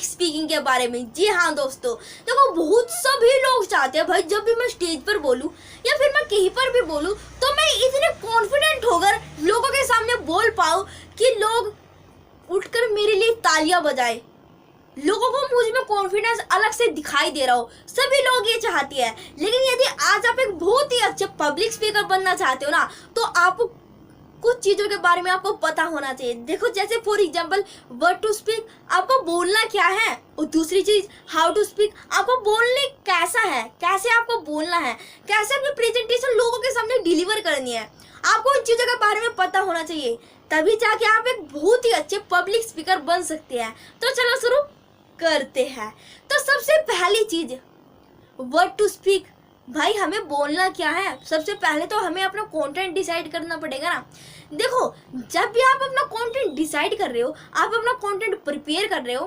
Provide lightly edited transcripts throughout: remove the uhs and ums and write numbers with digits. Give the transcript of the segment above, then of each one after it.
Public speaking के बारे में। जी हाँ दोस्तों, देखो बहुत सभी लोग चाहते हैं भाई जब भी मैं स्टेज पर बोलूँ या फिर मैं कहीं पर भी बोलूँ तो मैं इतने कॉन्फिडेंट होकर लोगों के सामने बोल पाऊँ कि लोग उठकर मेरे लिए तालियां बजाए, लोगों को मुझ में कॉन्फिडेंस अलग से दिखाई दे रहा हो। सभी लोग ये चाहती है। लेकिन यदि आज आप एक बहुत ही अच्छे पब्लिक स्पीकर बनना चाहते हो ना, तो आपको कुछ चीजों के बारे में आपको पता होना चाहिए। देखो जैसे for example word to speak, आपको बोलना क्या है, और दूसरी चीज हाउ टू स्पीक, आपको बोलने कैसा है, कैसे आपको बोलना है, कैसे अपनी प्रेजेंटेशन लोगों के सामने डिलीवर करनी है, आपको इन चीजों के बारे में पता होना चाहिए। तभी जाके आप एक बहुत ही अच्छे पब्लिक स्पीकर बन सकते हैं। तो चलो शुरू करते हैं। तो सबसे पहली चीज वर्ड टू स्पीक, भाई हमें बोलना क्या है, सबसे पहले तो हमें अपना कंटेंट डिसाइड करना पड़ेगा ना। देखो जब भी आप अपना कंटेंट डिसाइड कर रहे हो, आप अपना कंटेंट प्रिपेयर कर रहे हो,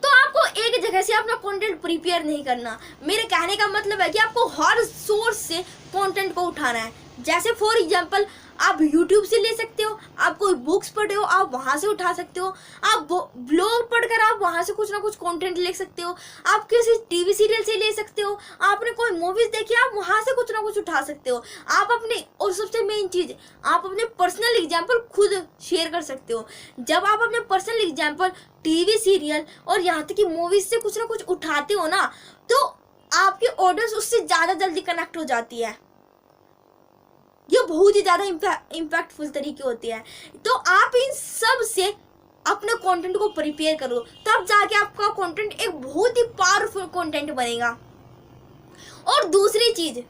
तो आपको एक जगह से अपना कंटेंट प्रिपेयर नहीं करना। मेरे कहने का मतलब है कि आपको हर सोर्स से कंटेंट को उठाना है। जैसे फॉर एग्जांपल आप YouTube से ले सकते हो, आप कोई बुक्स पढ़े हो आप वहाँ से उठा सकते हो, आप ब्लॉग पढ़कर आप वहाँ से कुछ ना कुछ कंटेंट ले सकते हो, आप किसी टीवी सीरियल से ले सकते हो, आपने कोई मूवीज देखी आप वहाँ से कुछ ना कुछ उठा सकते हो। आप अपने, और सबसे मेन चीज़, आप अपने पर्सनल एग्जाम्पल खुद शेयर कर सकते हो। जब आप अपने पर्सनल एग्जाम्पल टीवी सीरियल और यहाँ तक कि मूवीज से कुछ ना कुछ उठाते हो ना, तो आपकी ऑडियंस उससे ज़्यादा जल्दी कनेक्ट हो जाती है। ये बहुत ही ज़्यादा इम्पैक्टफुल तरीके होती है। तो आप इन सब से अपने कंटेंट को प्रिपेयर करो, तब जाके आपका कंटेंट एक बहुत ही पावरफुल कंटेंट बनेगा। और दूसरी चीज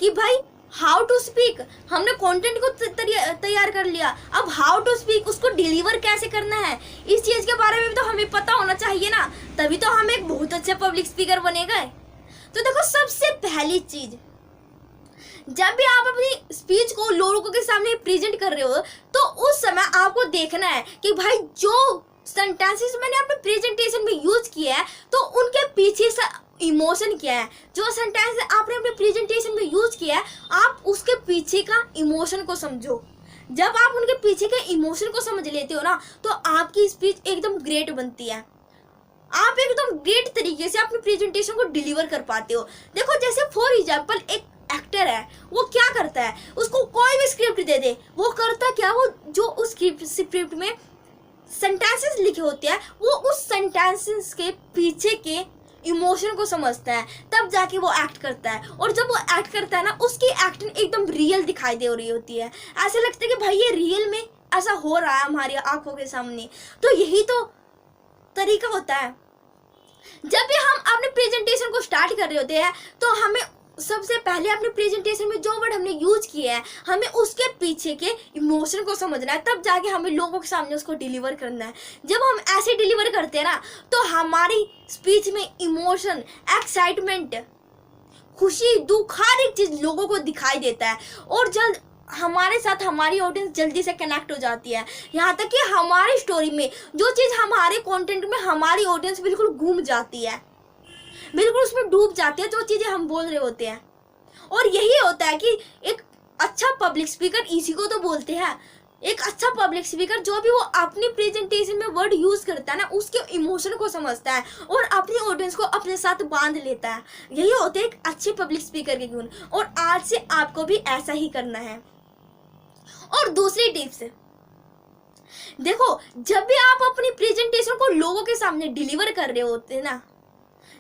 कि भाई हाउ टू स्पीक, हमने कंटेंट को तैयार कर लिया, अब हाउ टू स्पीक, उसको डिलीवर कैसे करना है, इस चीज के बारे में भी तो हमें पता होना चाहिए ना, तभी तो हम एक बहुत अच्छे पब्लिक स्पीकर बनेगा। तो देखो सबसे पहली चीज, जब भी आप अपनी स्पीच को लोगों के सामने प्रेजेंट कर रहे हो, तो उस समय आपको देखना है कि भाई जो सेंटेंसेस मैंने अपने प्रेजेंटेशन में यूज किया है, तो उनके पीछे से इमोशन क्या है। जो सेंटेंस आपने अपने प्रेजेंटेशन में यूज किया है, आप उसके पीछे का इमोशन को समझो। जब आप उनके पीछे के इमोशन को समझ लेते हो ना, तो आपकी स्पीच एकदम ग्रेट बनती है। आप एकदम ग्रेट तरीके से अपनी प्रेजेंटेशन को डिलीवर कर पाते हो। देखो जैसे फॉर एग्जाम्पल एक एक्टर है, वो क्या करता है, उसको कोई भी स्क्रिप्ट दे दे, वो करता क्या, वो जो उस स्क्रिप्ट में सेंटेंसेस लिखे होते हैं, वो उस सेंटेंसेस के पीछे के इमोशन को समझता है, तब जाके वो एक्ट करता है। और जब वो एक्ट करता है ना, उसकी एक्टिंग एकदम रियल दिखाई दे रही होती है, ऐसे लगता है कि भाई ये रियल में ऐसा हो रहा है हमारी आंखों के सामने। तो यही तो तरीका होता है। जब भी हम अपने प्रेजेंटेशन को स्टार्ट कर रहे होते हैं, तो हमें सबसे पहले अपने प्रेजेंटेशन में जो वर्ड हमने यूज किए हैं, हमें उसके पीछे के इमोशन को समझना है, तब जाके हमें लोगों के सामने उसको डिलीवर करना है। जब हम ऐसे डिलीवर करते हैं ना, तो हमारी स्पीच में इमोशन, एक्साइटमेंट, खुशी, दुख, हर एक चीज लोगों को दिखाई देता है, और जल्द हमारे साथ हमारी ऑडियंस जल्दी से कनेक्ट हो जाती है। यहाँ तक कि हमारी स्टोरी में जो चीज़ हमारे कंटेंट में हमारी ऑडियंस बिल्कुल घूम जाती है, बिल्कुल उसमें डूब जाती है जो चीज़ें हम बोल रहे होते हैं। और यही होता है कि एक अच्छा पब्लिक स्पीकर इसी को तो बोलते हैं। एक अच्छा पब्लिक स्पीकर जो भी वो अपनी प्रेजेंटेशन में वर्ड यूज करता है ना, उसके इमोशन को समझता है और अपनी ऑडियंस को अपने साथ बांध लेता है। यही होते हैं एक अच्छे पब्लिक स्पीकर के गुण, और आज से आपको भी ऐसा ही करना है। और दूसरी टिप्स, देखो जब भी आप अपनी प्रेजेंटेशन को लोगों के सामने डिलीवर कर रहे होते हैं ना,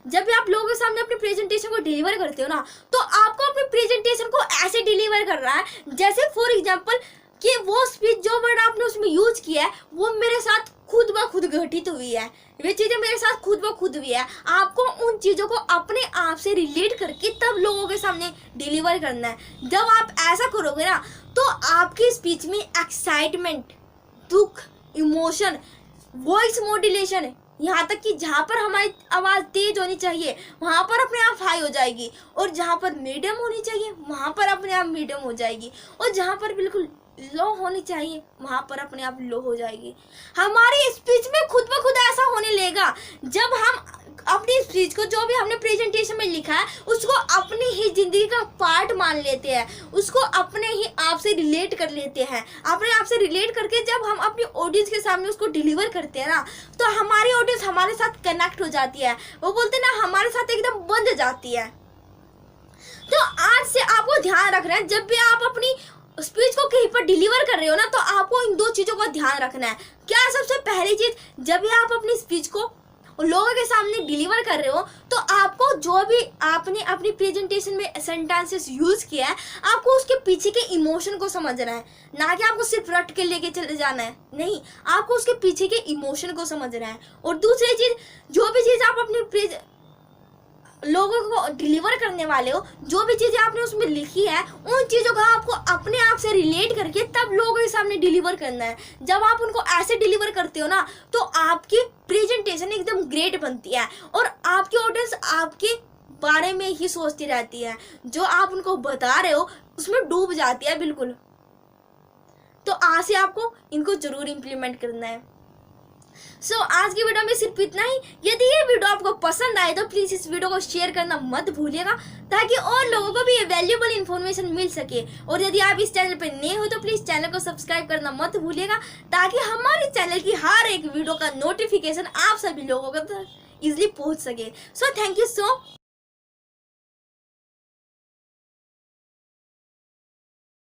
जब भी आप लोगों के सामने अपनी प्रेजेंटेशन को डिलीवर करते हो ना, तो आपको अपनी प्रेजेंटेशन को ऐसे डिलीवर करना है जैसे फॉर एग्जांपल कि वो स्पीच जो वर्ड आपने उसमें यूज किया है, वो मेरे साथ खुद ब खुद घटित हुई है, वे चीज़ें मेरे साथ खुद ब खुद हुई है। आपको उन चीज़ों को अपने आप से रिलेट करके तब लोगों के सामने डिलीवर करना है। जब आप ऐसा करोगे ना, तो आपकी स्पीच में एक्साइटमेंट, दुख, इमोशन, वॉइस मॉड्यूलेशन, यहाँ तक कि जहाँ पर हमारी आवाज़ तेज होनी चाहिए वहाँ पर अपने आप हाई हो जाएगी, और जहाँ पर मीडियम होनी चाहिए वहाँ पर अपने आप मीडियम हो जाएगी, और जहाँ पर बिल्कुल लो होनी चाहिए वहाँ पर अपने आप लो हो जाएगी। हमारी स्पीच में खुद ब खुद ऐसा होने लगेगा जब हम अपनी स्पीच को, जो भी हमने प्रेजेंटेशन में लिखा है, उसको अपनी ही जिंदगी का पार्ट मान लेते हैं, उसको अपने ही आप से रिलेट कर लेते हैं। अपने आप से रिलेट करके जब हम अपनी ऑडियंस के सामने उसको डिलीवर करते हैं ना, तो हमारी ऑडियंस हमारे साथ कनेक्ट हो जाती है, वो बोलते हैं ना, हमारे साथ एकदम बंध जाती है। तो आज से आपको ध्यान रखना है, जब भी आप अपनी स्पीच को कहीं पर डिलीवर कर रहे हो ना, तो आपको इन 2 चीज़ों का ध्यान रखना है। क्या है सबसे पहली चीज़, जब भी आप अपनी स्पीच को लोगों के सामने डिलीवर कर रहे हो, तो आपको जो भी आपने अपनी प्रेजेंटेशन में सेंटेंसेस यूज़ किया है, आपको उसके पीछे के इमोशन को समझना है, ना कि आपको सिर्फ रट के लेके चले जाना है। नहीं, आपको उसके पीछे के इमोशन को समझना है। और दूसरी चीज़, जो भी चीज़ आप अपनी लोगों को डिलीवर करने वाले हो, जो भी चीज़ें आपने उसमें लिखी है, उन चीज़ों का आपको अपने आप से रिलेट करके तब लोगों के सामने डिलीवर करना है। जब आप उनको ऐसे डिलीवर करते हो ना, तो आपकी प्रेजेंटेशन एकदम ग्रेट बनती है और आपकी ऑडियंस आपके बारे में ही सोचती रहती है, जो आप उनको बता रहे हो उसमें डूब जाती है बिल्कुल। तो आज से आपको इनको जरूर इम्प्लीमेंट करना है। आज की वीडियो में सिर्फ इतना ही। यदि ये वीडियो आपको पसंद आए तो प्लीज़ इस वीडियो को शेयर करना मत भूलिएगा, ताकि और लोगों को भी ये वैल्यूएबल इन्फॉर्मेशन मिल सके। और यदि आप इस चैनल पर नए हो तो प्लीज़ चैनल को सब्सक्राइब करना मत भूलिएगा, ताकि हमारे चैनल की हर एक वीडियो का नोटिफिकेशन आप सभी लोगों तक इजीली पहुंच सके। Thank you so